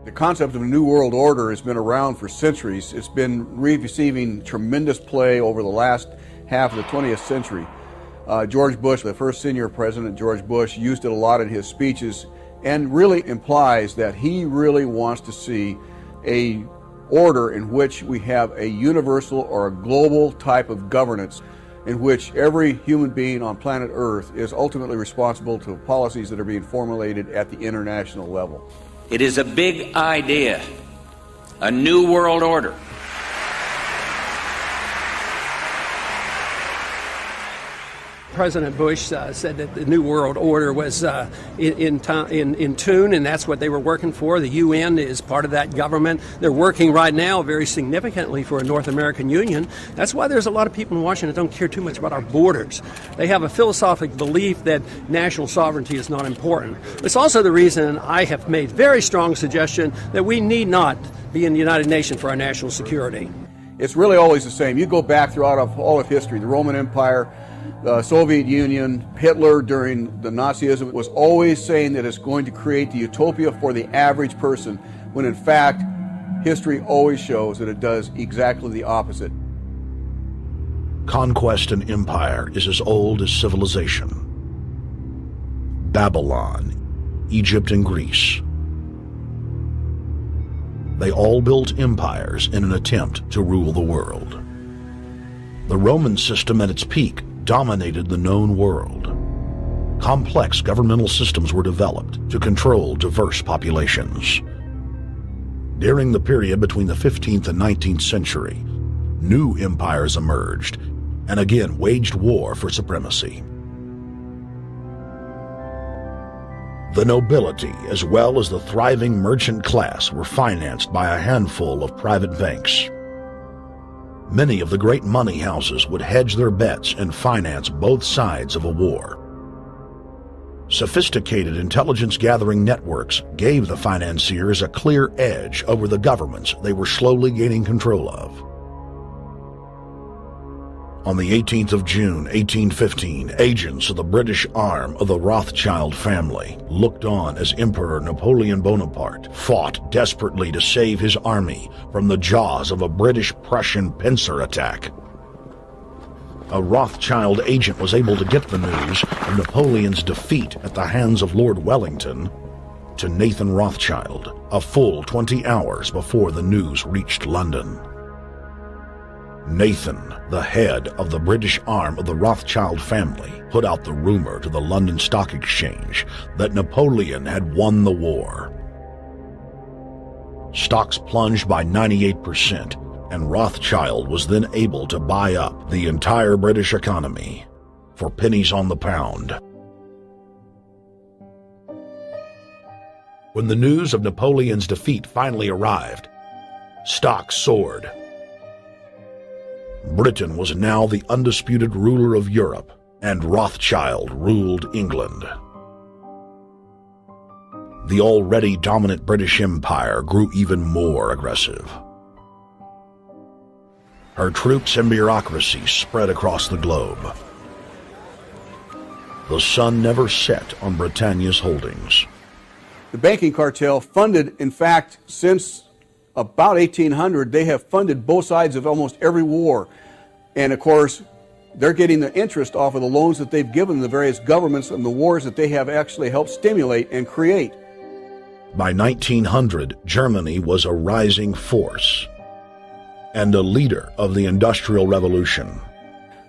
The concept of a new world order has been around for centuries. It's been receiving tremendous play over the last half of the 20th century. George Bush, the first senior president, George Bush, used it a lot in his speeches and really implies that he really wants to see a order in which we have a universal or a global type of governance in which every human being on planet Earth is ultimately responsible to policies that are being formulated at the international level. It is a big idea, a new world order. President Bush said that the New World Order was in tune, and that's what they were working for. The UN is part of that government. They're working right now very significantly for a North American Union. That's why there's a lot of people in Washington that don't care too much about our borders. They have a philosophic belief that national sovereignty is not important. It's also the reason I have made very strong suggestion that we need not be in the United Nations for our national security. It's really always the same. You go back throughout all of history, the Roman Empire, the Soviet Union, Hitler during the Nazism was always saying that it's going to create the utopia for the average person, when in fact, history always shows that it does exactly the opposite. Conquest and empire is as old as civilization. Babylon, Egypt, and Greece. They all built empires in an attempt to rule the world. The Roman system at its peak dominated the known world. Complex governmental systems were developed to control diverse populations. During the period between the 15th and 19th century, new empires emerged and again waged war for supremacy. The nobility, as well as the thriving merchant class, were financed by a handful of private banks. Many of the great money houses would hedge their bets and finance both sides of a war. Sophisticated intelligence-gathering networks gave the financiers a clear edge over the governments they were slowly gaining control of. On the 18th of June, 1815, agents of the British arm of the Rothschild family looked on as Emperor Napoleon Bonaparte fought desperately to save his army from the jaws of a British-Prussian pincer attack. A Rothschild agent was able to get the news of Napoleon's defeat at the hands of Lord Wellington to Nathan Rothschild, a full 20 hours before the news reached London. Nathan, the head of the British arm of the Rothschild family, put out the rumor to the London Stock Exchange that Napoleon had won the war. Stocks plunged by 98%, and Rothschild was then able to buy up the entire British economy for pennies on the pound. When the news of Napoleon's defeat finally arrived, stocks soared. Britain was now the undisputed ruler of Europe, and Rothschild ruled England. The already dominant British Empire grew even more aggressive. Her troops and bureaucracy spread across the globe. The sun never set on Britannia's holdings. The banking cartel funded, in fact, since about 1800, they have funded both sides of almost every war. And of course, they're getting the interest off of the loans that they've given the various governments and the wars that they have actually helped stimulate and create. By 1900, Germany was a rising force and a leader of the Industrial Revolution.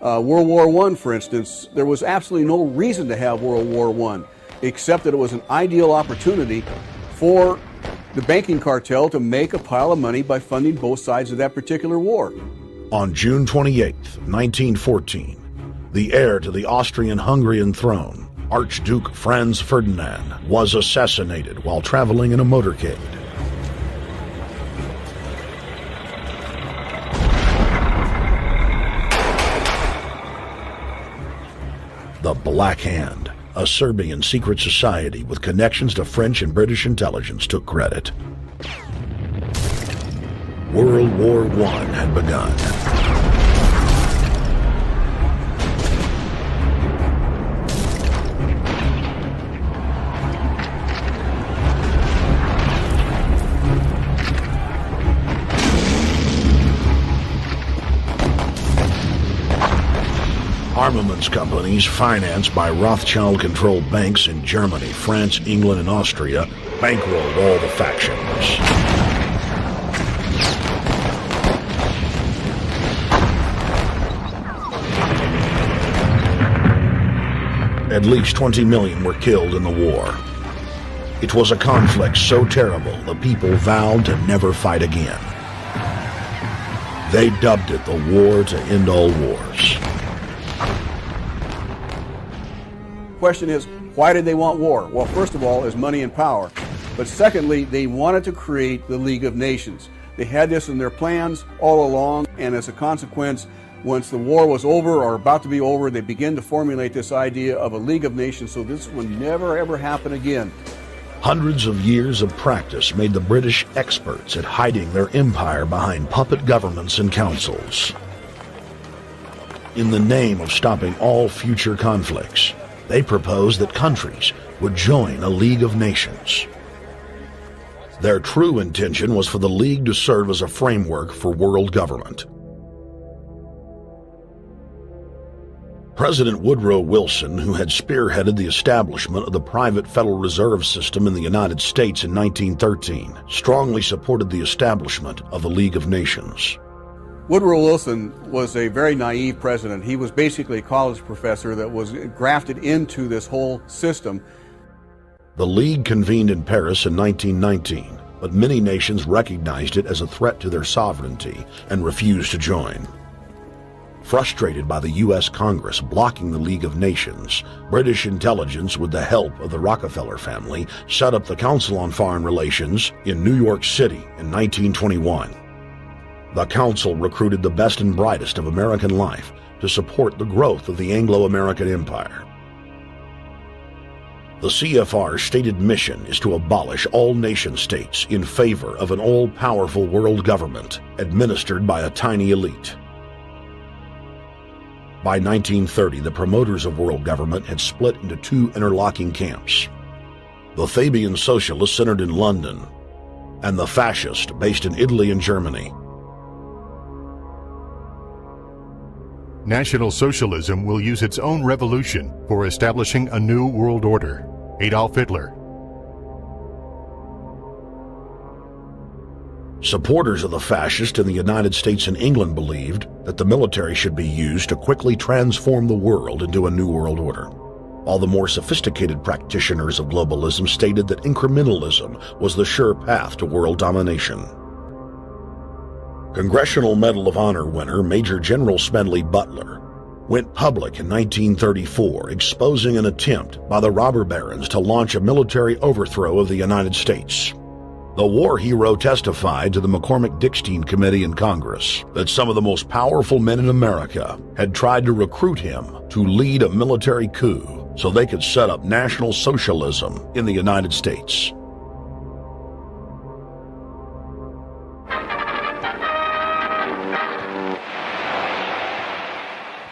World War I, for instance, there was absolutely no reason to have World War I, except that it was an ideal opportunity for the banking cartel to make a pile of money by funding both sides of that particular war. On June 28, 1914, the heir to the Austrian-Hungarian throne, Archduke Franz Ferdinand, was assassinated while traveling in a motorcade. The Black Hand, a Serbian secret society with connections to French and British intelligence, took credit. World War I had begun. Armaments companies financed by Rothschild-controlled banks in Germany, France, England, and Austria bankrolled all the factions. At least 20 million were killed in the war. It was a conflict so terrible the people vowed to never fight again. They dubbed it the war to end all wars. Question is, why did they want war? Well, first of all, is money and power. But secondly, they wanted to create the League of Nations. They had this in their plans all along, and as a consequence, once the war was over or about to be over, they began to formulate this idea of a League of Nations so this would never ever happen again. Hundreds of years of practice made the British experts at hiding their empire behind puppet governments and councils. In the name of stopping all future conflicts, they proposed that countries would join a League of Nations. Their true intention was for the League to serve as a framework for world government. President Woodrow Wilson, who had spearheaded the establishment of the private Federal Reserve System in the United States in 1913, strongly supported the establishment of the League of Nations. Woodrow Wilson was a very naive president. He was basically a college professor that was grafted into this whole system. The League convened in Paris in 1919, but many nations recognized it as a threat to their sovereignty and refused to join. Frustrated by the U.S. Congress blocking the League of Nations, British intelligence, with the help of the Rockefeller family, set up the Council on Foreign Relations in New York City in 1921. The Council recruited the best and brightest of American life to support the growth of the Anglo-American Empire. The CFR's stated mission is to abolish all nation-states in favor of an all-powerful world government administered by a tiny elite. By 1930, the promoters of world government had split into two interlocking camps: the Fabian socialists centered in London, and the fascists based in Italy and Germany. National Socialism will use its own revolution for establishing a new world order. Adolf Hitler. Supporters of the fascists in the United States and England believed that the military should be used to quickly transform the world into a new world order. All the more sophisticated practitioners of globalism stated that incrementalism was the sure path to world domination. Congressional Medal of Honor winner Major General Smedley Butler went public in 1934, exposing an attempt by the robber barons to launch a military overthrow of the United States. The war hero testified to the McCormick-Dickstein Committee in Congress that some of the most powerful men in America had tried to recruit him to lead a military coup so they could set up National Socialism in the United States.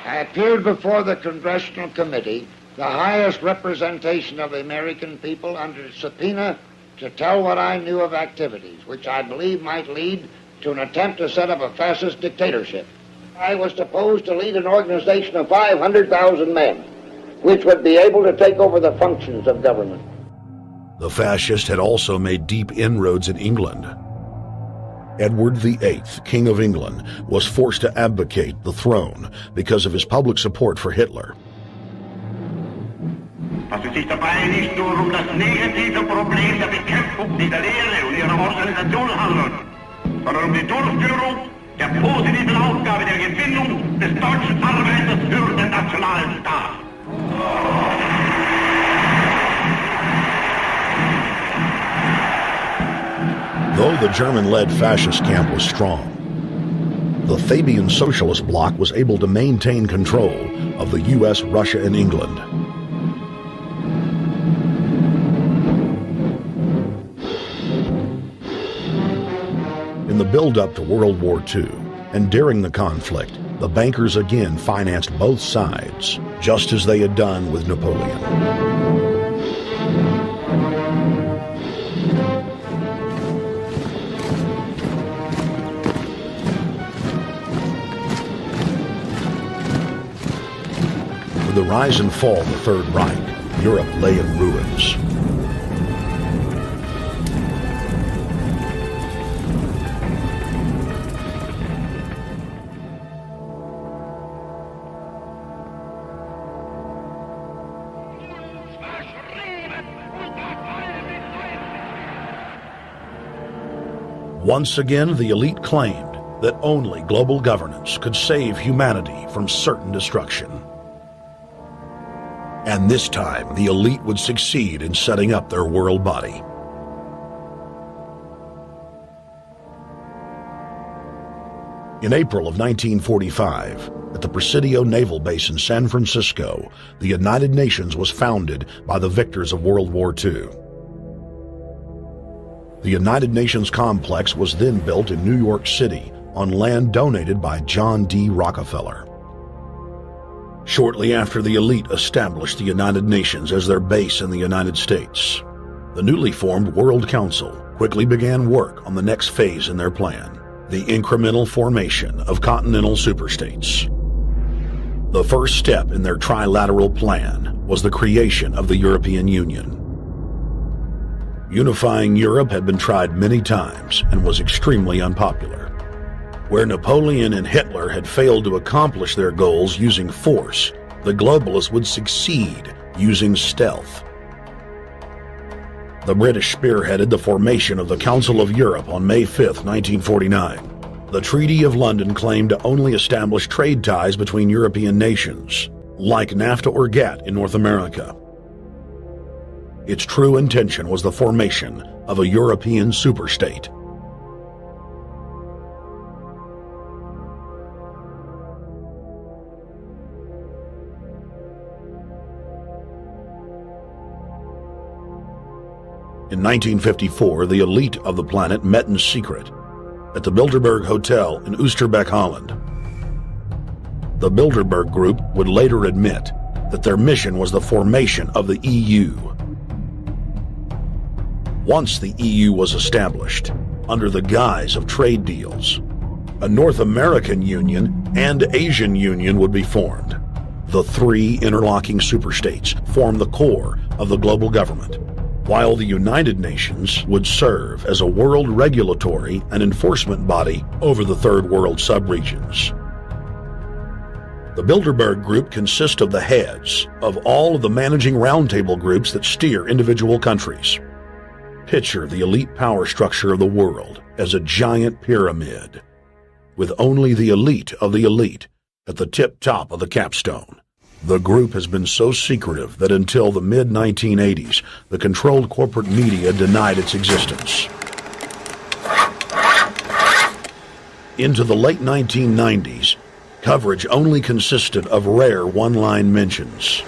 I appeared before the Congressional Committee, the highest representation of the American people, under subpoena to tell what I knew of activities which I believe might lead to an attempt to set up a fascist dictatorship. I was supposed to lead an organization of 500,000 men, which would be able to take over the functions of government. The fascists had also made deep inroads in England. Edward VIII, King of England, was forced to abdicate the throne because of his public support for Hitler. Dass es sich dabei nicht nur das negative Problem der Bekämpfung dieser Lehre und ihrer Organisation handelt, sondern die Durchführung der positiven Aufgabe der Gewinnung des deutschen Arbeiters für den nationalen Staat. Though the German-led fascist camp was strong, the Fabian Socialist bloc was able to maintain control of the U.S., Russia, and England. In the build-up to World War II, and during the conflict, the bankers again financed both sides, just as they had done with Napoleon. the rise and fall of the Third Reich, Europe lay in ruins. Once again, the elite claimed that only global governance could save humanity from certain destruction. And this time, the elite would succeed in setting up their world body. In April of 1945, at the Presidio Naval Base in San Francisco, the United Nations was founded by the victors of World War II. The United Nations complex was then built in New York City on land donated by John D. Rockefeller. Shortly after the elite established the United Nations as their base in the United States, the newly formed World Council quickly began work on the next phase in their plan, the incremental formation of continental superstates. The first step in their trilateral plan was the creation of the European Union. Unifying Europe had been tried many times and was extremely unpopular. Where Napoleon and Hitler had failed to accomplish their goals using force, the globalists would succeed using stealth. The British spearheaded the formation of the Council of Europe on May 5, 1949. The Treaty of London claimed to only establish trade ties between European nations, like NAFTA or GATT in North America. Its true intention was the formation of a European superstate. In 1954, the elite of the planet met in secret at the Bilderberg Hotel in Oosterbeek, Holland. The Bilderberg Group would later admit that their mission was the formation of the EU. Once the EU was established, under the guise of trade deals, a North American Union and Asian Union would be formed. The three interlocking superstates formed the core of the global government, while the United Nations would serve as a world regulatory and enforcement body over the Third World subregions. The Bilderberg Group consists of the heads of all of the managing roundtable groups that steer individual countries. Picture the elite power structure of the world as a giant pyramid, with only the elite of the elite at the tip-top of the capstone. The group has been so secretive that until the mid-1980s, the controlled corporate media denied its existence. Into the late 1990s, coverage only consisted of rare one-line mentions.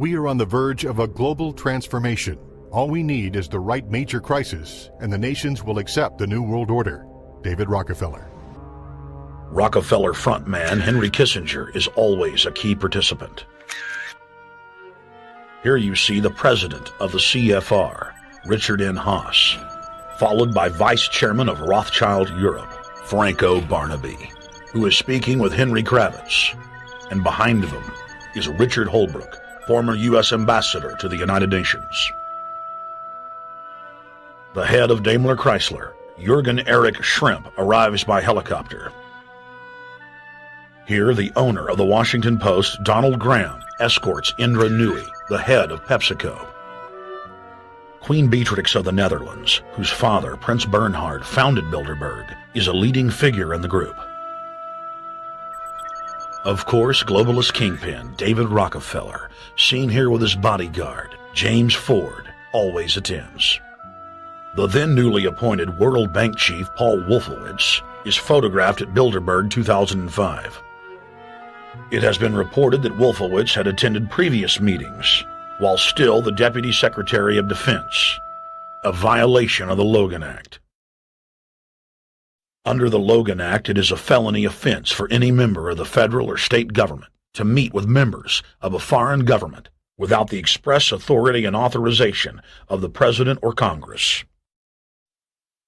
We are on the verge of a global transformation. All we need is the right major crisis, and the nations will accept the New World Order. David Rockefeller. Rockefeller frontman Henry Kissinger is always a key participant. Here you see the president of the CFR, Richard N. Haas, followed by Vice Chairman of Rothschild Europe, Franco Barnaby, who is speaking with Henry Kravitz, and behind them is Richard Holbrooke, former U.S. Ambassador to the United Nations. The head of Daimler Chrysler, Jürgen Erich Schrempp, arrives by helicopter. Here, the owner of the Washington Post, Donald Graham, escorts Indra Nooyi, the head of PepsiCo. Queen Beatrix of the Netherlands, whose father, Prince Bernhard, founded Bilderberg, is a leading figure in the group. Of course, globalist kingpin David Rockefeller, seen here with his bodyguard, James Ford, always attends. The then newly appointed World Bank chief Paul Wolfowitz is photographed at Bilderberg 2005. It has been reported that Wolfowitz had attended previous meetings, while still the Deputy Secretary of Defense, a violation of the Logan Act. Under the Logan Act, it is a felony offense for any member of the federal or state government to meet with members of a foreign government without the express authority and authorization of the President or Congress.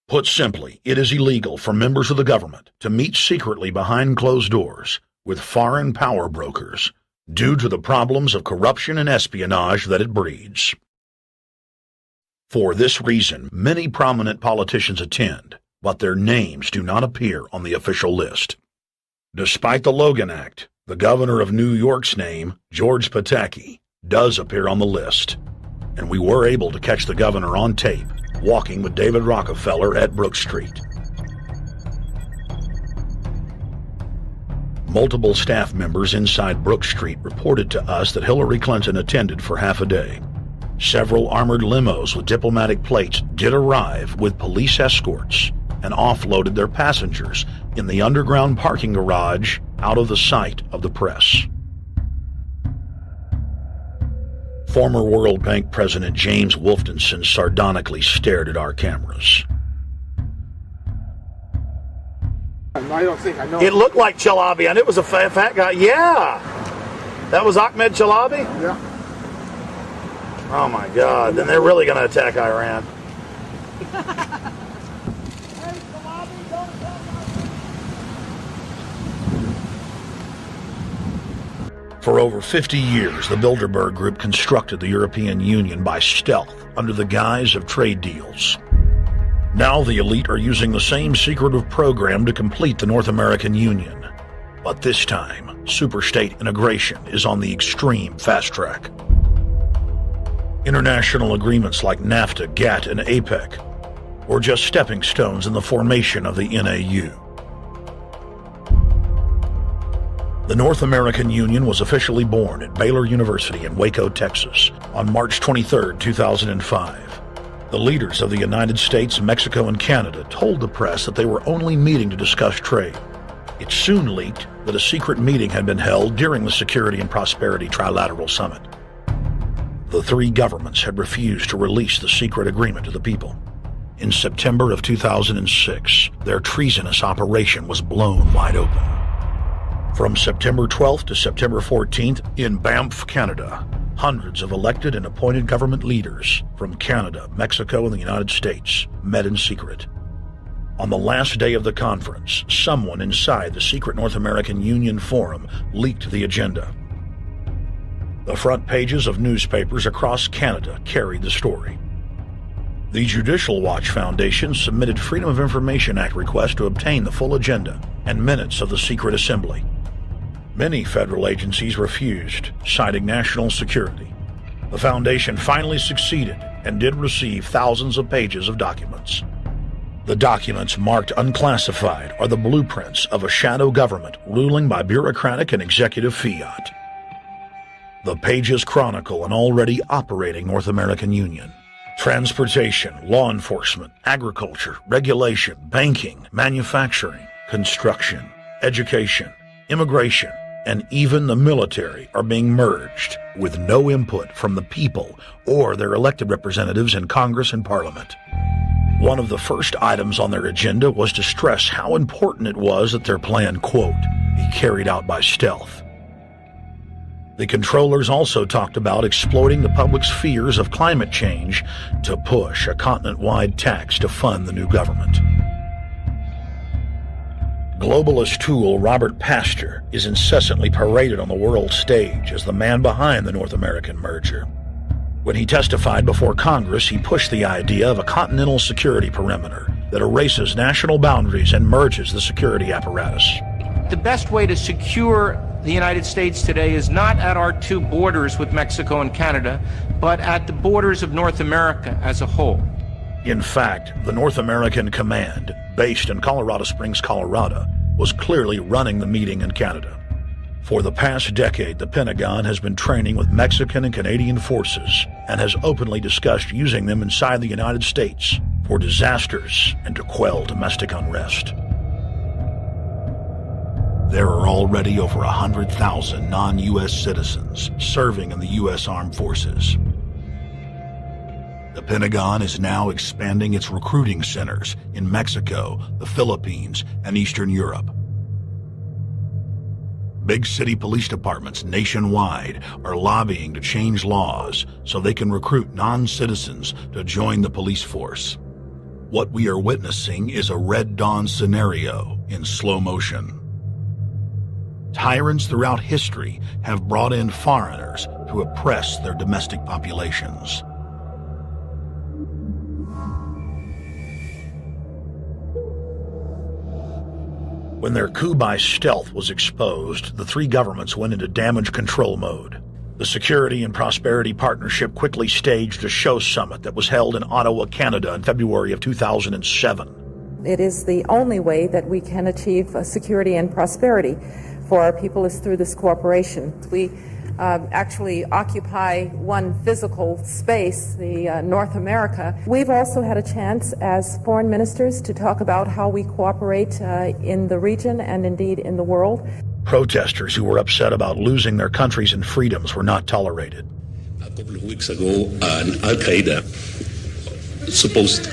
Put simply, it is illegal for members of the government to meet secretly behind closed doors with foreign power brokers due to the problems of corruption and espionage that it breeds. For this reason, many prominent politicians attend, but their names do not appear on the official list. Despite the Logan Act, the governor of New York's name, George Pataki, does appear on the list, and we were able to catch the governor on tape walking with David Rockefeller at Brook Street. Multiple staff members inside Brook Street reported to us that Hillary Clinton attended for half a day. Several armored limos with diplomatic plates did arrive with police escorts and offloaded their passengers in the underground parking garage out of the sight of the press. Former World Bank President James Wolfensohn sardonically stared at our cameras. I don't think I know. It looked like Chalabi, and it was a fat guy. Yeah, that was Ahmed Chalabi. Yeah. Oh my God! Then they're really going to attack Iran. For over 50 years, the Bilderberg Group constructed the European Union by stealth under the guise of trade deals. Now the elite are using the same secretive program to complete the North American Union. But this time, superstate integration is on the extreme fast track. International agreements like NAFTA, GATT, and APEC were just stepping stones in the formation of the NAU. The North American Union was officially born at Baylor University in Waco, Texas, on March 23, 2005. The leaders of the United States, Mexico, and Canada told the press that they were only meeting to discuss trade. It soon leaked that a secret meeting had been held during the Security and Prosperity Trilateral Summit. The three governments had refused to release the secret agreement to the people. In September of 2006, their treasonous operation was blown wide open. From September 12th to September 14th, in Banff, Canada, hundreds of elected and appointed government leaders from Canada, Mexico, and the United States met in secret. On the last day of the conference, someone inside the secret North American Union Forum leaked the agenda. The front pages of newspapers across Canada carried the story. The Judicial Watch Foundation submitted Freedom of Information Act requests to obtain the full agenda and minutes of the secret assembly. Many federal agencies refused, citing national security. The foundation finally succeeded and did receive thousands of pages of documents. The documents marked unclassified are the blueprints of a shadow government ruling by bureaucratic and executive fiat. The pages chronicle an already operating North American Union. Transportation, law enforcement, agriculture, regulation, banking, manufacturing, construction, education, immigration, and even the military are being merged with no input from the people or their elected representatives in Congress and Parliament. One of the first items on their agenda was to stress how important it was that their plan, quote, be carried out by stealth. The controllers also talked about exploiting the public's fears of climate change to push a continent-wide tax to fund the new government. Globalist tool Robert Pastor is incessantly paraded on the world stage as the man behind the North American merger. When he testified before Congress, he pushed the idea of a continental security perimeter that erases national boundaries and merges the security apparatus. The best way to secure the United States today is not at our two borders with Mexico and Canada, but at the borders of North America as a whole. In fact, the North American Command, based in Colorado Springs, Colorado, was clearly running the meeting in Canada. For the past decade, the Pentagon has been training with Mexican and Canadian forces and has openly discussed using them inside the United States for disasters and to quell domestic unrest. There are already over 100,000 non-U.S. citizens serving in the U.S. Armed Forces. The Pentagon is now expanding its recruiting centers in Mexico, the Philippines, and Eastern Europe. Big city police departments nationwide are lobbying to change laws so they can recruit non-citizens to join the police force. What we are witnessing is a Red Dawn scenario in slow motion. Tyrants throughout history have brought in foreigners to oppress their domestic populations. When their coup by stealth was exposed, the three governments went into damage control mode. The Security and Prosperity Partnership quickly staged a show summit that was held in Ottawa, Canada in February of 2007. It is the only way that we can achieve security and prosperity for our people is through this cooperation. We actually occupy one physical space, the North America. We've also had a chance as foreign ministers to talk about how we cooperate in the region and indeed in the world. Protesters who were upset about losing their countries and freedoms were not tolerated. A couple of weeks ago, Al-Qaeda supposed...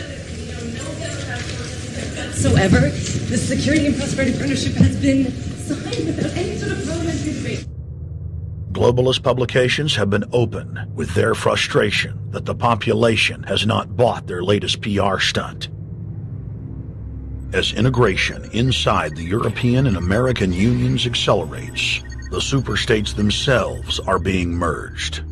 Whatsoever, the Security and Prosperity Partnership has been signed without any sort of parliamentary debate. Globalist publications have been open with their frustration that the population has not bought their latest PR stunt. As integration inside the European and American unions accelerates, the superstates themselves are being merged.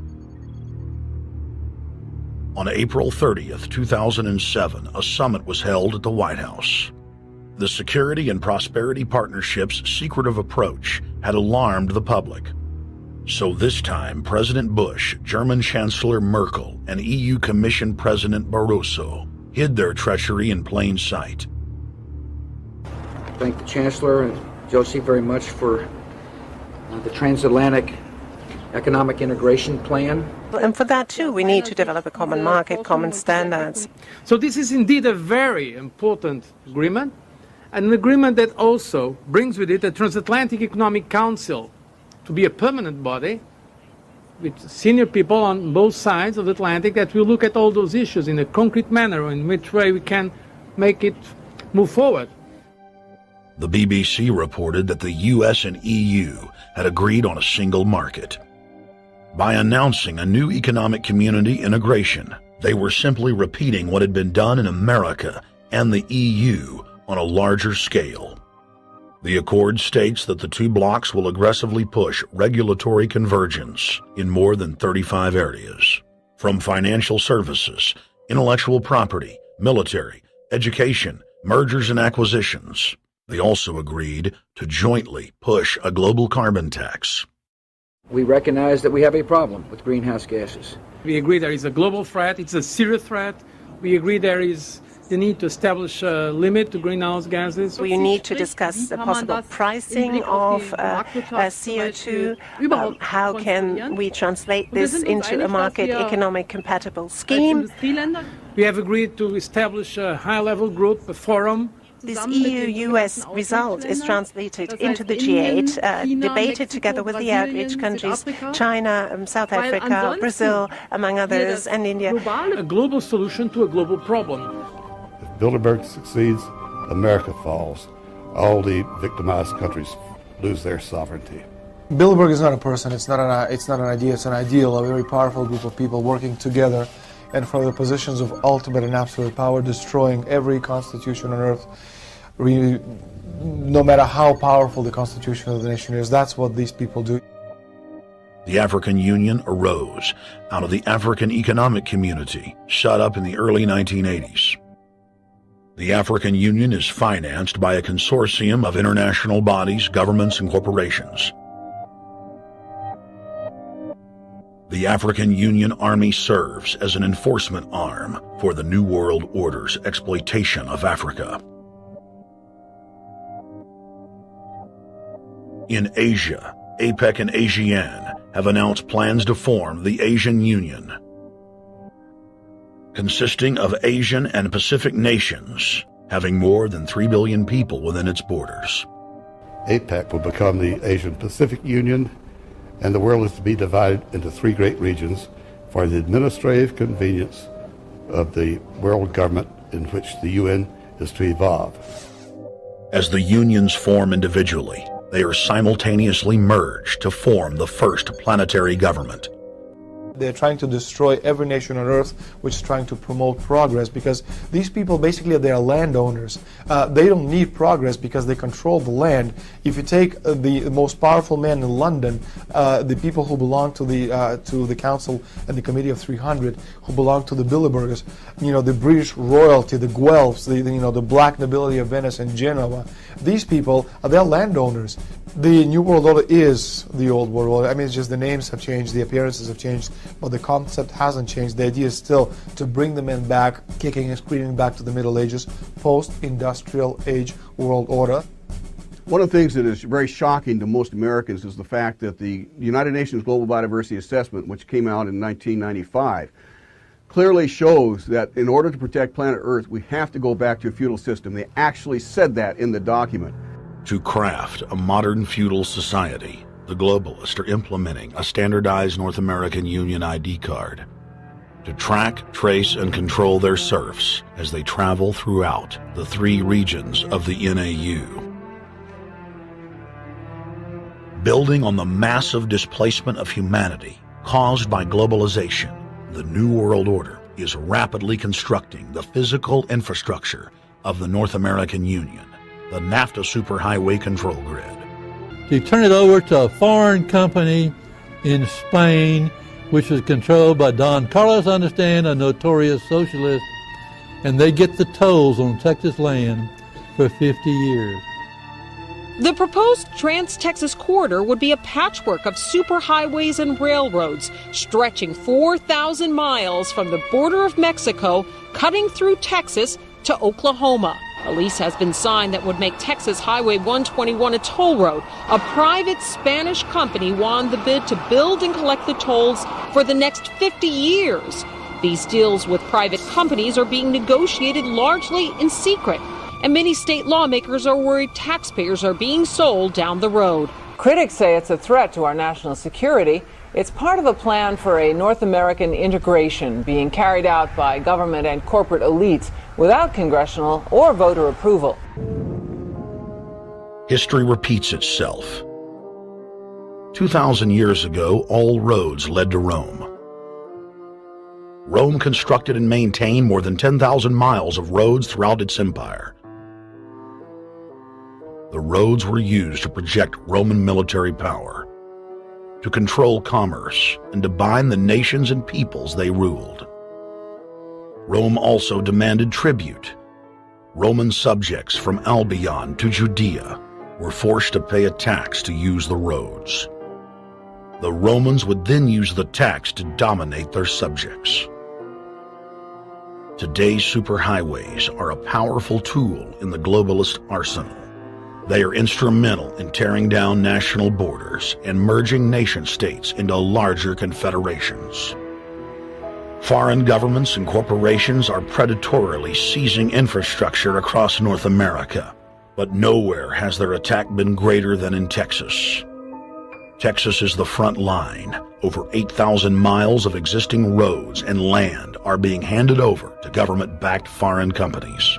On April 30th, 2007, a summit was held at the White House. The Security and Prosperity Partnership's secretive approach had alarmed the public. So this time, President Bush, German Chancellor Merkel, and EU Commission President Barroso hid their treachery in plain sight. Thank the Chancellor and Josie very much for the transatlantic economic integration plan. And for that too, we need to develop a common market, common standards. So this is indeed a very important agreement, and an agreement that also brings with it a Transatlantic Economic Council to be a permanent body with senior people on both sides of the Atlantic that will look at all those issues in a concrete manner in which way we can make it move forward. The BBC reported that the US and EU had agreed on a single market. By announcing a new economic community integration, they were simply repeating what had been done in America and the EU on a larger scale. The accord states that the two blocs will aggressively push regulatory convergence in more than 35 areas, from financial services, intellectual property, military, education, mergers and acquisitions. They also agreed to jointly push a global carbon tax. We recognize that we have a problem with greenhouse gases. We agree there is a global threat, it's a serious threat. We agree there is the need to establish a limit to greenhouse gases. We need to discuss the possible pricing of CO2. How can we translate this into a market economic compatible scheme? We have agreed to establish a high-level group, a forum. This EU-US result is translated into the G8, debated together with the outreach countries, China, South Africa, Brazil, among others, and India. A global solution to a global problem. If Bilderberg succeeds, America falls. All the victimized countries lose their sovereignty. Bilderberg is not a person, it's not an idea, it's an ideal, a very powerful group of people working together and from the positions of ultimate and absolute power, destroying every constitution on earth, no matter how powerful the constitution of the nation is. That's what these people do. The African Union arose out of the African Economic Community, set up in the early 1980s. The African Union is financed by a consortium of international bodies, governments, and corporations. The African Union Army serves as an enforcement arm for the New World Order's exploitation of Africa. In Asia, APEC and ASEAN have announced plans to form the Asian Union, consisting of Asian and Pacific nations, having more than 3 billion people within its borders. APEC will become the Asian Pacific Union, and the world is to be divided into 3 great regions for the administrative convenience of the world government in which the UN is to evolve. As the unions form individually, They are simultaneously merged to form the first planetary government. They're trying to destroy every nation on Earth which is trying to promote progress, because these people basically they are landowners. They don't need progress because they control the land. If you take the most powerful man in London, the people who belong to the Council and the Committee of 300, who belong to the Bilderbergers, the British royalty, the Guelphs, the black nobility of Venice and Genoa, these people they're landowners. The New World Order is the Old World Order. I mean, it's just the names have changed, the appearances have changed, but the concept hasn't changed. The idea is still to bring the men back, kicking and screaming back to the Middle Ages, post-industrial age world order. One of the things that is very shocking to most Americans is the fact that the United Nations Global Biodiversity Assessment, which came out in 1995, clearly shows that in order to protect planet Earth, we have to go back to a feudal system. They actually said that in the document. To craft a modern feudal society, the globalists are implementing a standardized North American Union ID card to track, trace, and control their serfs as they travel throughout the 3 regions of the NAU. Building on the massive displacement of humanity caused by globalization, the New World Order is rapidly constructing the physical infrastructure of the North American Union, the NAFTA Superhighway Control Grid. They turn it over to a foreign company in Spain, which was controlled by Don Carlos Understand, a notorious socialist, and they get the tolls on Texas land for 50 years. The proposed Trans-Texas corridor would be a patchwork of superhighways and railroads stretching 4,000 miles from the border of Mexico, cutting through Texas to Oklahoma. A lease has been signed that would make Texas Highway 121 a toll road. A private Spanish company won the bid to build and collect the tolls for the next 50 years. These deals with private companies are being negotiated largely in secret, and many state lawmakers are worried taxpayers are being sold down the road. Critics say it's a threat to our national security. It's part of a plan for a North American integration being carried out by government and corporate elites without congressional or voter approval. History repeats itself. 2,000 years ago, all roads led to Rome. Rome constructed and maintained more than 10,000 miles of roads throughout its empire. The roads were used to project Roman military power, to control commerce, and to bind the nations and peoples they ruled. Rome also demanded tribute. Roman subjects from Albion to Judea were forced to pay a tax to use the roads. The Romans would then use the tax to dominate their subjects. Today's superhighways are a powerful tool in the globalist arsenal. They are instrumental in tearing down national borders and merging nation-states into larger confederations. Foreign governments and corporations are predatorily seizing infrastructure across North America, but nowhere has their attack been greater than in Texas. Texas is the front line. Over 8,000 miles of existing roads and land are being handed over to government-backed foreign companies.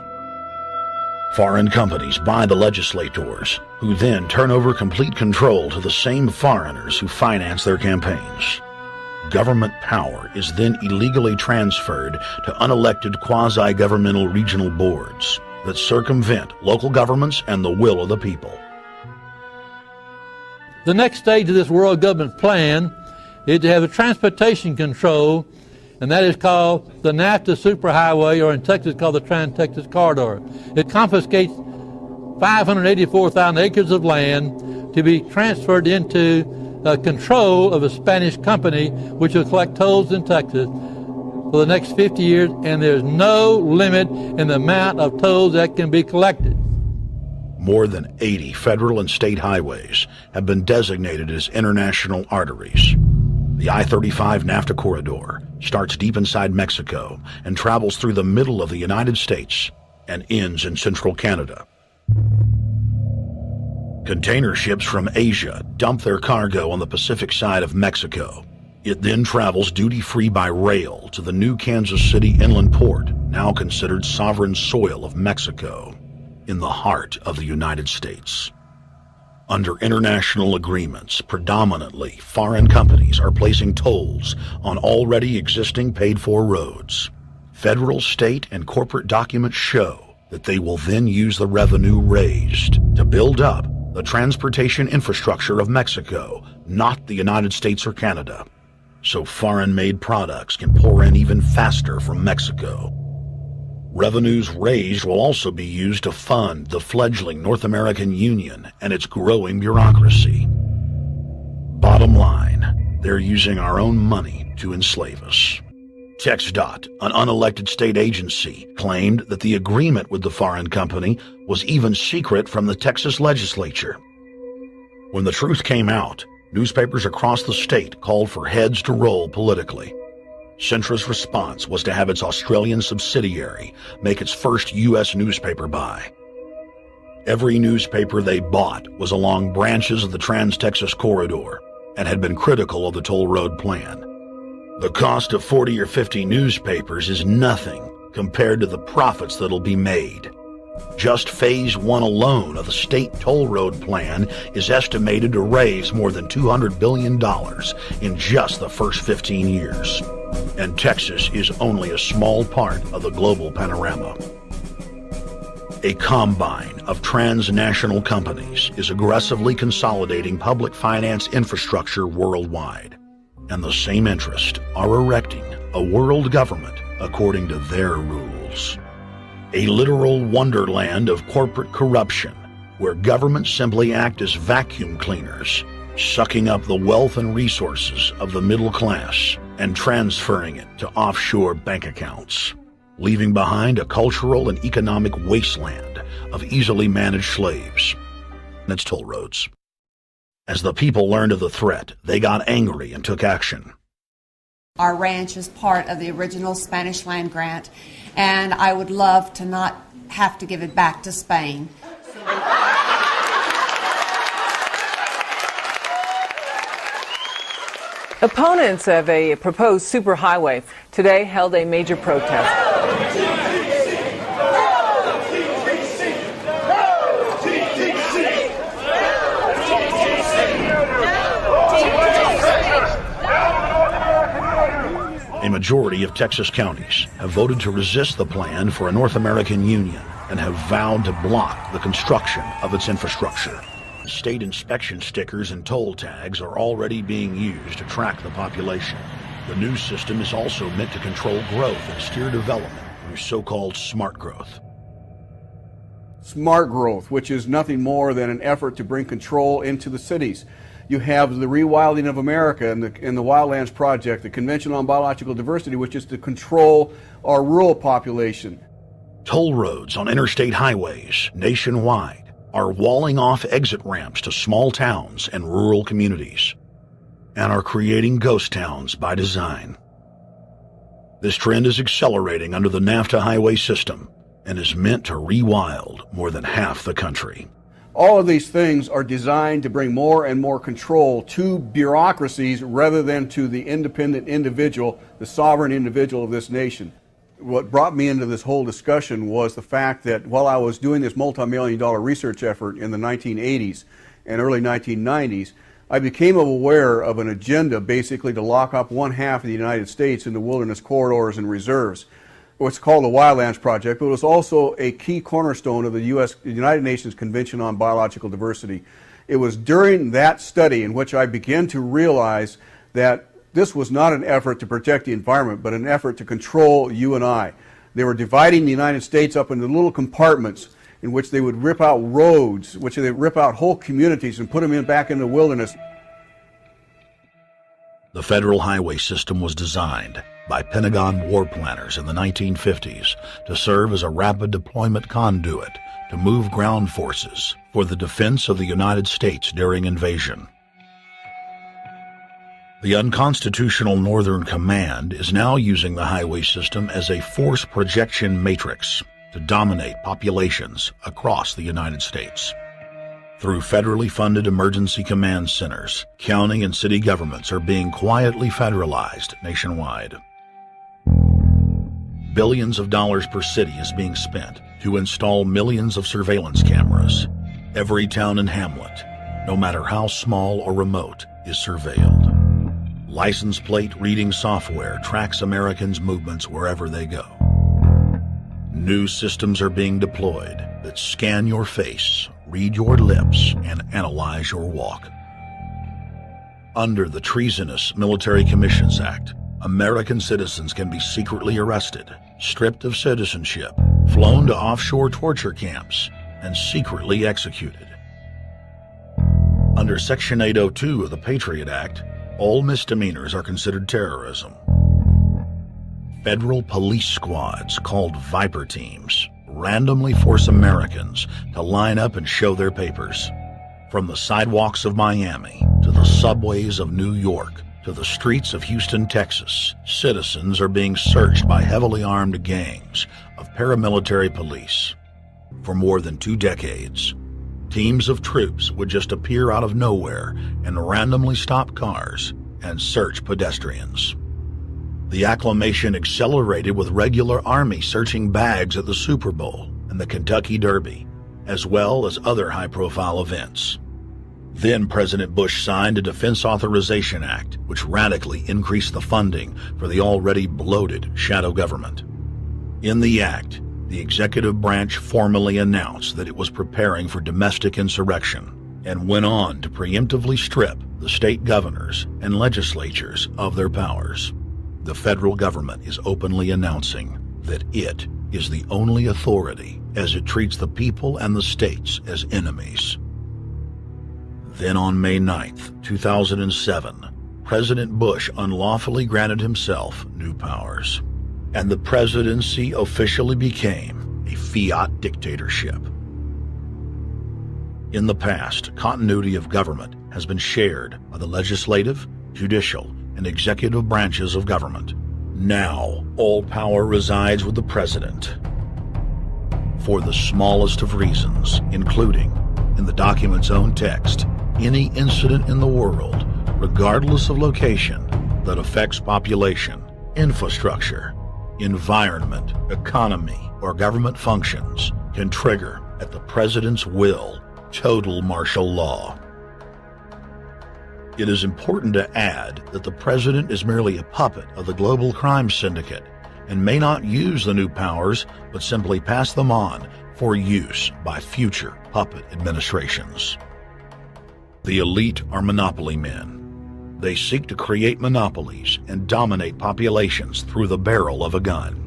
Foreign companies buy the legislators, who then turn over complete control to the same foreigners who finance their campaigns. Government power is then illegally transferred to unelected quasi-governmental regional boards that circumvent local governments and the will of the people. The next stage of this world government plan is to have a transportation control, and that is called the NAFTA Superhighway, or in Texas called the Trans-Texas Corridor. It confiscates 584,000 acres of land to be transferred into control of a Spanish company which will collect tolls in Texas for the next 50 years, and there's no limit in the amount of tolls that can be collected. More than 80 federal and state highways have been designated as international arteries. The I-35 NAFTA corridor starts deep inside Mexico and travels through the middle of the United States and ends in central Canada. Container ships from Asia dump their cargo on the Pacific side of Mexico. It then travels duty-free by rail to the new Kansas City inland port, now considered sovereign soil of Mexico, in the heart of the United States. Under international agreements, predominantly foreign companies are placing tolls on already existing paid-for roads. Federal, state, and corporate documents show that they will then use the revenue raised to build up the transportation infrastructure of Mexico, not the United States or Canada, so foreign-made products can pour in even faster from Mexico. Revenues raised will also be used to fund the fledgling North American Union and its growing bureaucracy. Bottom line, they're using our own money to enslave us. TxDOT, an unelected state agency, claimed that the agreement with the foreign company was even secret from the Texas legislature. When the truth came out, newspapers across the state called for heads to roll politically. Centra's response was to have its Australian subsidiary make its first U.S. newspaper buy. Every newspaper they bought was along branches of the Trans-Texas Corridor and had been critical of the toll road plan. The cost of 40 or 50 newspapers is nothing compared to the profits that'll be made. Just Phase 1 alone of the state toll road plan is estimated to raise more than $200 billion in just the first 15 years. And Texas is only a small part of the global panorama. A combine of transnational companies is aggressively consolidating public finance infrastructure worldwide, and the same interests are erecting a world government according to their rules. A literal wonderland of corporate corruption, where governments simply act as vacuum cleaners, sucking up the wealth and resources of the middle class and transferring it to offshore bank accounts, leaving behind a cultural and economic wasteland of easily managed slaves and its toll roads. As the people learned of the threat, they got angry and took action. Our ranch is part of the original Spanish land grant, and I would love to not have to give it back to Spain. Opponents of a proposed superhighway today held a major protest. A majority of Texas counties have voted to resist the plan for a North American Union and have vowed to block the construction of its infrastructure. State inspection stickers and toll tags are already being used to track the population. The new system is also meant to control growth and steer development through so-called smart growth. Smart growth, which is nothing more than an effort to bring control into the cities. You have the Rewilding of America and the Wildlands Project, the Convention on Biological Diversity, which is to control our rural population. Toll roads on interstate highways nationwide are walling off exit ramps to small towns and rural communities, and are creating ghost towns by design. This trend is accelerating under the NAFTA highway system and is meant to rewild more than half the country. All of these things are designed to bring more and more control to bureaucracies rather than to the independent individual, the sovereign individual of this nation. What brought me into this whole discussion was the fact that while I was doing this multi-million-dollar research effort in the 1980s and early 1990s, I became aware of an agenda basically to lock up one half of the United States into wilderness corridors and reserves. What's called the Wildlands Project, but it was also a key cornerstone of the United Nations Convention on Biological Diversity. It was during that study in which I began to realize that this was not an effort to protect the environment, but an effort to control you and I. They were dividing the United States up into little compartments in which they would rip out roads, which they would rip out whole communities and put them back in the wilderness. The federal highway system was designed by Pentagon war planners in the 1950s to serve as a rapid deployment conduit to move ground forces for the defense of the United States during invasion. The unconstitutional Northern Command is now using the highway system as a force projection matrix to dominate populations across the United States. Through federally funded emergency command centers, county and city governments are being quietly federalized nationwide. Billions of dollars per city is being spent to install millions of surveillance cameras. Every town and hamlet, no matter how small or remote, is surveilled. License plate reading software tracks Americans' movements wherever they go. New systems are being deployed that scan your face, read your lips, and analyze your walk. Under the Treasonous Military Commissions Act, American citizens can be secretly arrested, stripped of citizenship, flown to offshore torture camps, and secretly executed. Under Section 802 of the Patriot Act, all misdemeanors are considered terrorism. Federal police squads, called Viper Teams, randomly force Americans to line up and show their papers. From the sidewalks of Miami to the subways of New York to the streets of Houston, Texas, citizens are being searched by heavily armed gangs of paramilitary police. For more than 2 decades, teams of troops would just appear out of nowhere and randomly stop cars and search pedestrians. The acclamation accelerated with regular Army searching bags at the Super Bowl and the Kentucky Derby, as well as other high-profile events. Then President Bush signed a Defense Authorization Act, which radically increased the funding for the already bloated shadow government. In the act, the executive branch formally announced that it was preparing for domestic insurrection and went on to preemptively strip the state governors and legislatures of their powers. The federal government is openly announcing that it is the only authority as it treats the people and the states as enemies. Then on May 9th, 2007, President Bush unlawfully granted himself new powers, and the presidency officially became a fiat dictatorship. In the past, continuity of government has been shared by the legislative, judicial, and executive branches of government. Now, all power resides with the president. For the smallest of reasons, including, in the document's own text, any incident in the world, regardless of location, that affects population, infrastructure, environment, economy, or government functions can trigger, at the president's will, total martial law. It is important to add that the president is merely a puppet of the global crime syndicate and may not use the new powers, but simply pass them on for use by future puppet administrations. The elite are monopoly men. They seek to create monopolies and dominate populations through the barrel of a gun.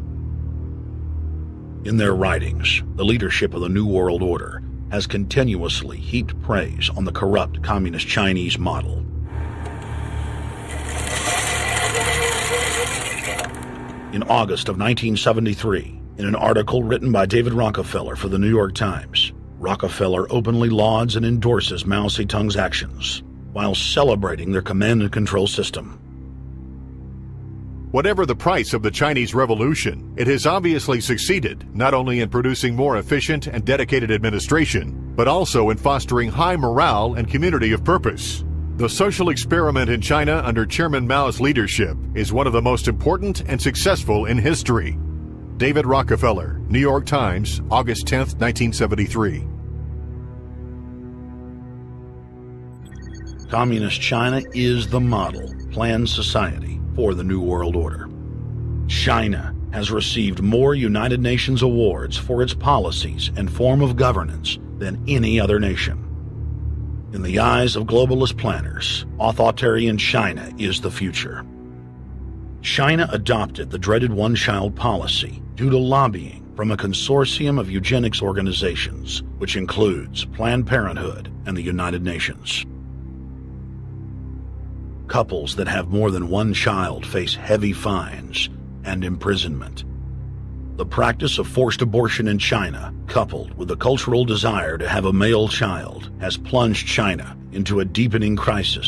In their writings, the leadership of the New World Order has continuously heaped praise on the corrupt communist Chinese model. In August of 1973, in an article written by David Rockefeller for the New York Times, Rockefeller openly lauds and endorses Mao Zedong's actions, while celebrating their command and control system. Whatever the price of the Chinese Revolution, it has obviously succeeded not only in producing more efficient and dedicated administration, but also in fostering high morale and community of purpose. The social experiment in China under Chairman Mao's leadership is one of the most important and successful in history. David Rockefeller, New York Times, August 10, 1973. Communist China is the model, planned society for the New World Order. China has received more United Nations awards for its policies and form of governance than any other nation. In the eyes of globalist planners, authoritarian China is the future. China adopted the dreaded one-child policy due to lobbying from a consortium of eugenics organizations, which includes Planned Parenthood and the United Nations. Couples that have more than one child face heavy fines and imprisonment. The practice of forced abortion in China, coupled with the cultural desire to have a male child, has plunged China into a deepening crisis